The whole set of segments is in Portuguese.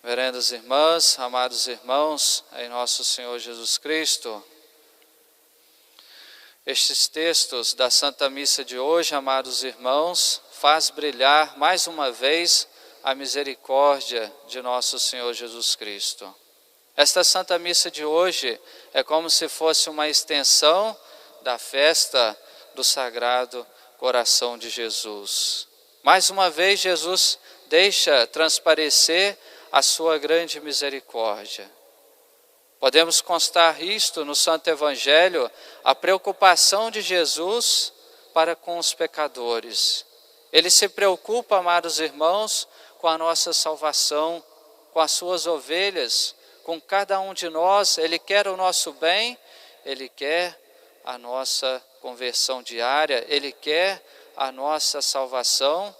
Vererandas irmãs, amados irmãos, em nosso Senhor Jesus Cristo, estes textos da Santa Missa de hoje, amados irmãos, faz brilhar mais uma vez a misericórdia de nosso Senhor Jesus Cristo. Esta Santa Missa de hoje é como se fosse uma extensão da festa do Sagrado Coração de Jesus. Mais uma vez, Jesus deixa transparecer a sua grande misericórdia. Podemos constar isto no Santo Evangelho, a preocupação de Jesus para com os pecadores. Ele se preocupa, amados irmãos, com a nossa salvação, com as suas ovelhas, com cada um de nós. Ele quer o nosso bem, Ele quer a nossa conversão diária, Ele quer a nossa salvação.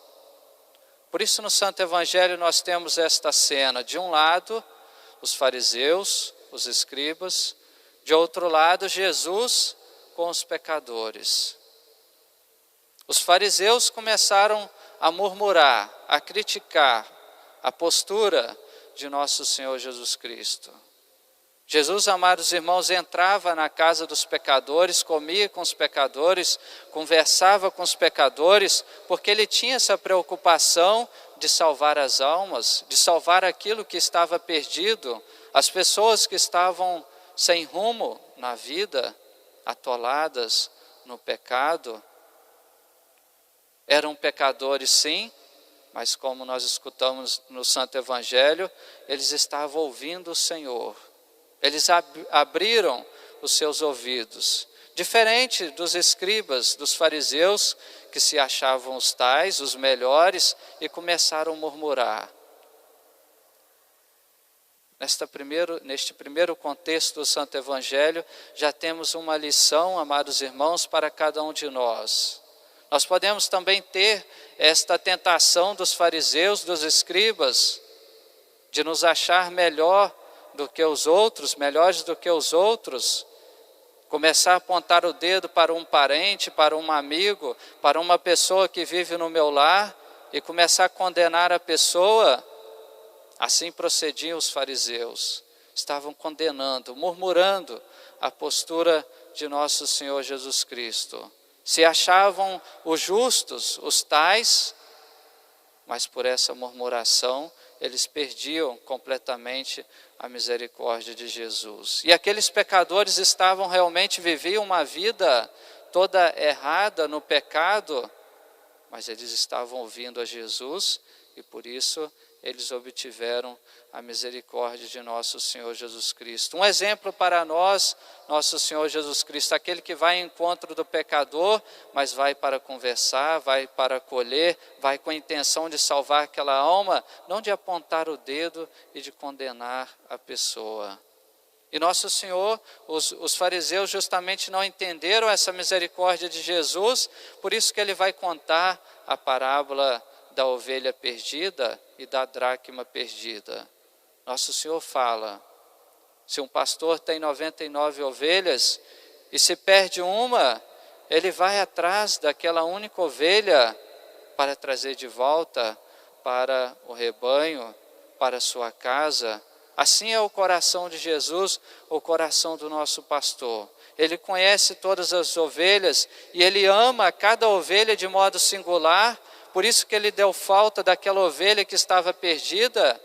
Por isso no Santo Evangelho nós temos esta cena, de um lado os fariseus, os escribas, de outro lado Jesus com os pecadores. Os fariseus começaram a murmurar, a criticar a postura de nosso Senhor Jesus Cristo. Jesus, amados irmãos, entrava na casa dos pecadores, comia com os pecadores, conversava com os pecadores, porque ele tinha essa preocupação de salvar as almas, de salvar aquilo que estava perdido, as pessoas que estavam sem rumo na vida, atoladas no pecado. Eram pecadores, sim, mas como nós escutamos no Santo Evangelho, eles estavam ouvindo o Senhor. Eles abriram os seus ouvidos. Diferente dos escribas, dos fariseus, que se achavam os tais, os melhores, e começaram a murmurar. Neste primeiro contexto do Santo Evangelho, já temos uma lição, amados irmãos, para cada um de nós. Nós podemos também ter esta tentação dos fariseus, dos escribas, de nos achar melhor do que os outros, melhores do que os outros, começar a apontar o dedo para um parente, para um amigo, para uma pessoa que vive no meu lar e começar a condenar a pessoa. Assim procediam os fariseus, estavam condenando, murmurando a postura de nosso Senhor Jesus Cristo. Se achavam os justos, os tais, mas por essa murmuração eles perdiam completamente a misericórdia de Jesus. E aqueles pecadores viviam uma vida toda errada no pecado, mas eles estavam ouvindo a Jesus e por isso eles obtiveram a misericórdia de nosso Senhor Jesus Cristo. Um exemplo para nós, nosso Senhor Jesus Cristo, aquele que vai em encontro do pecador, mas vai para conversar, vai para acolher, vai com a intenção de salvar aquela alma, não de apontar o dedo e de condenar a pessoa. E nosso Senhor, os fariseus justamente não entenderam essa misericórdia de Jesus, por isso que ele vai contar a parábola da ovelha perdida e da dracma perdida. Nosso Senhor fala, se um pastor tem 99 ovelhas e se perde uma, ele vai atrás daquela única ovelha para trazer de volta para o rebanho, para a sua casa. Assim é o coração de Jesus, o coração do nosso pastor. Ele conhece todas as ovelhas e ele ama cada ovelha de modo singular. Por isso que ele deu falta daquela ovelha que estava perdida.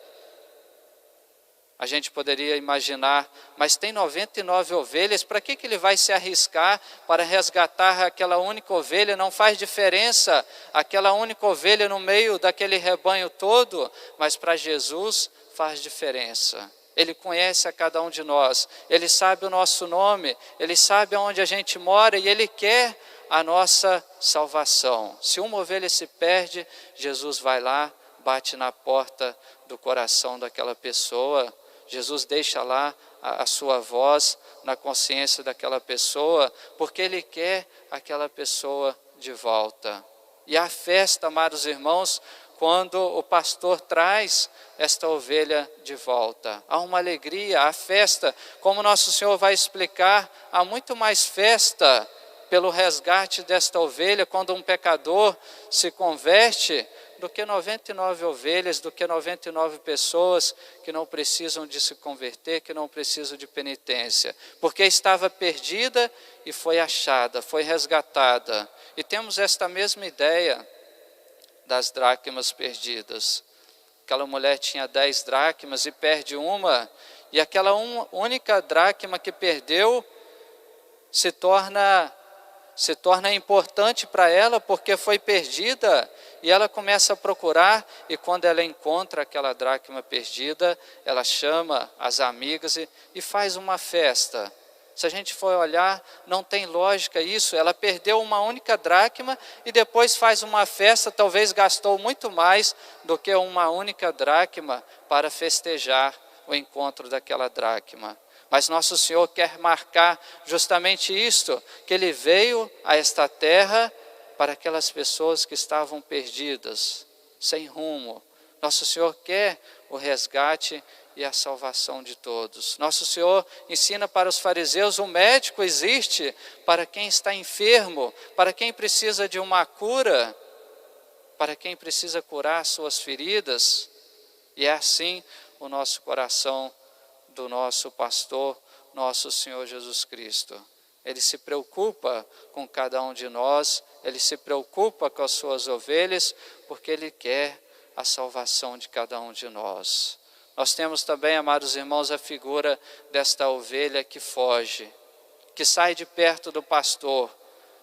A gente poderia imaginar, mas tem 99 ovelhas, para que ele vai se arriscar para resgatar aquela única ovelha? Não faz diferença aquela única ovelha no meio daquele rebanho todo, mas para Jesus faz diferença. Ele conhece a cada um de nós, Ele sabe o nosso nome, Ele sabe onde a gente mora e Ele quer a nossa salvação. Se uma ovelha se perde, Jesus vai lá, bate na porta do coração daquela pessoa. Jesus deixa lá a sua voz na consciência daquela pessoa, porque Ele quer aquela pessoa de volta. E a festa, amados irmãos, quando o pastor traz esta ovelha de volta. Há uma alegria, há festa, como nosso Senhor vai explicar, há muito mais festa pelo resgate desta ovelha, quando um pecador se converte, do que 99 ovelhas, do que 99 pessoas que não precisam de se converter, que não precisam de penitência, porque estava perdida e foi achada, foi resgatada. E temos esta mesma ideia das dracmas perdidas. Aquela mulher tinha 10 dracmas e perde uma, e aquela única dracma que perdeu se torna importante para ela, porque foi perdida, e ela começa a procurar, e quando ela encontra aquela dracma perdida, ela chama as amigas e faz uma festa. Se a gente for olhar, não tem lógica isso. Ela perdeu uma única dracma e depois faz uma festa, talvez gastou muito mais do que uma única dracma para festejar o encontro daquela dracma. Mas nosso Senhor quer marcar justamente isto, que Ele veio a esta terra para aquelas pessoas que estavam perdidas, sem rumo. Nosso Senhor quer o resgate e a salvação de todos. Nosso Senhor ensina para os fariseus: o médico existe para quem está enfermo, para quem precisa de uma cura, para quem precisa curar suas feridas. E é assim o nosso coração do nosso pastor, nosso Senhor Jesus Cristo. Ele se preocupa com cada um de nós, Ele se preocupa com as suas ovelhas, porque Ele quer a salvação de cada um de nós. Nós temos também, amados irmãos, a figura desta ovelha que foge, que sai de perto do pastor.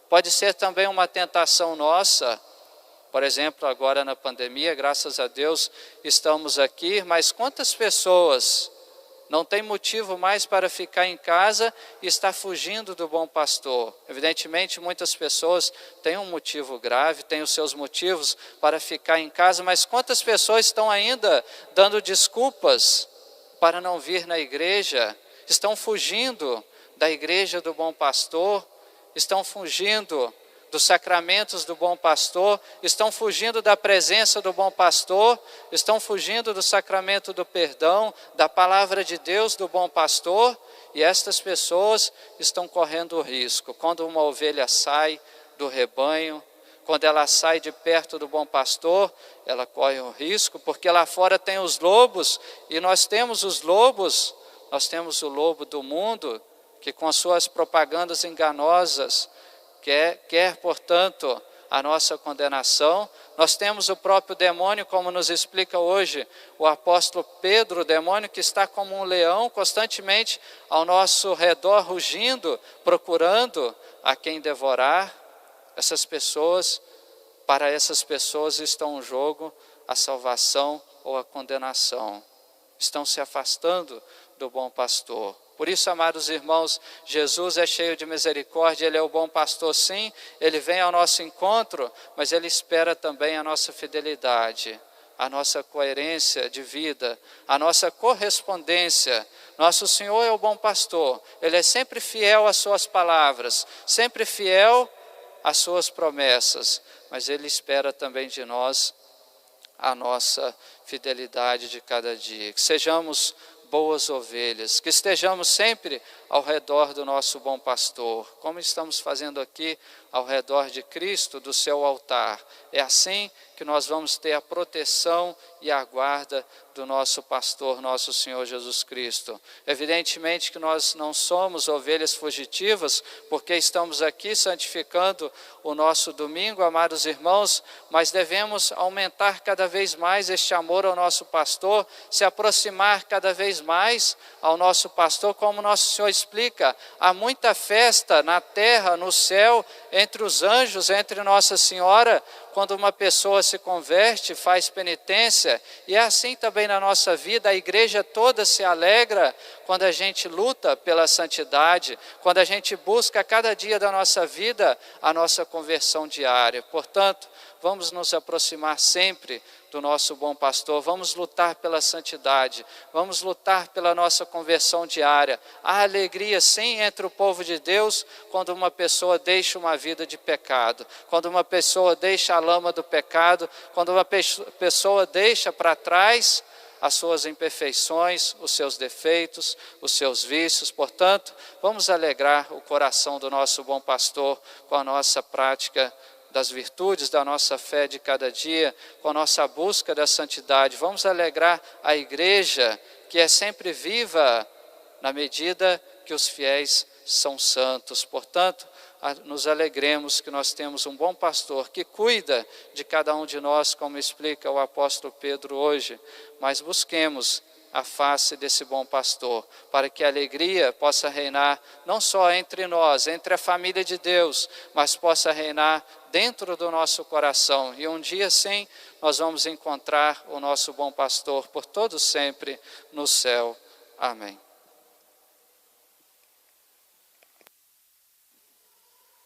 Pode ser também uma tentação nossa. Por exemplo, agora na pandemia, graças a Deus, estamos aqui, mas quantas pessoas não tem motivo mais para ficar em casa e está fugindo do bom pastor? Evidentemente, muitas pessoas têm um motivo grave, têm os seus motivos para ficar em casa, mas quantas pessoas estão ainda dando desculpas para não vir na igreja? Estão fugindo da igreja do bom pastor, estão fugindo dos sacramentos do bom pastor, estão fugindo da presença do bom pastor, estão fugindo do sacramento do perdão, da palavra de Deus do bom pastor, e estas pessoas estão correndo o risco. Quando uma ovelha sai do rebanho, quando ela sai de perto do bom pastor, ela corre o risco, porque lá fora tem os lobos, e nós temos os lobos, nós temos o lobo do mundo, que com as suas propagandas enganosas, quer, portanto, a nossa condenação. Nós temos o próprio demônio, como nos explica hoje o apóstolo Pedro, o demônio que está como um leão constantemente ao nosso redor, rugindo, procurando a quem devorar. Para essas pessoas estão em jogo a salvação ou a condenação. Estão se afastando do bom pastor. Por isso, amados irmãos, Jesus é cheio de misericórdia, Ele é o bom pastor, sim, Ele vem ao nosso encontro, mas Ele espera também a nossa fidelidade, a nossa coerência de vida, a nossa correspondência. Nosso Senhor é o bom pastor, Ele é sempre fiel às suas palavras, sempre fiel às suas promessas, mas Ele espera também de nós a nossa fidelidade de cada dia. Que sejamos boas ovelhas, que estejamos sempre ao redor do nosso bom pastor, como estamos fazendo aqui ao redor de Cristo, do seu altar. É assim que nós vamos ter a proteção e a guarda do nosso pastor, nosso Senhor Jesus Cristo. Evidentemente que nós não somos ovelhas fugitivas, porque estamos aqui santificando o nosso domingo, amados irmãos, mas devemos aumentar cada vez mais este amor ao nosso pastor, se aproximar cada vez mais ao nosso pastor, como nosso Senhor explica. Há muita festa na terra, no céu, entre os anjos, entre Nossa Senhora, quando uma pessoa se converte, faz penitência, e é assim também na nossa vida. A igreja toda se alegra quando a gente luta pela santidade, quando a gente busca a cada dia da nossa vida a nossa conversão diária. Portanto, vamos nos aproximar sempre do nosso bom pastor, vamos lutar pela santidade, vamos lutar pela nossa conversão diária. Há alegria sim entre o povo de Deus quando uma pessoa deixa uma vida de pecado, quando uma pessoa deixa a lama do pecado, quando uma pessoa deixa para trás as suas imperfeições, os seus defeitos, os seus vícios. Portanto, vamos alegrar o coração do nosso bom pastor com a nossa prática das virtudes da nossa fé de cada dia, com a nossa busca da santidade. Vamos alegrar a igreja, que é sempre viva na medida que os fiéis são santos. Portanto, nos alegremos que nós temos um bom pastor que cuida de cada um de nós, como explica o apóstolo Pedro hoje, mas busquemos a face desse bom pastor, para que a alegria possa reinar não só entre nós, entre a família de Deus, mas possa reinar dentro do nosso coração. E um dia sim, nós vamos encontrar o nosso bom pastor por todo sempre no céu. Amém.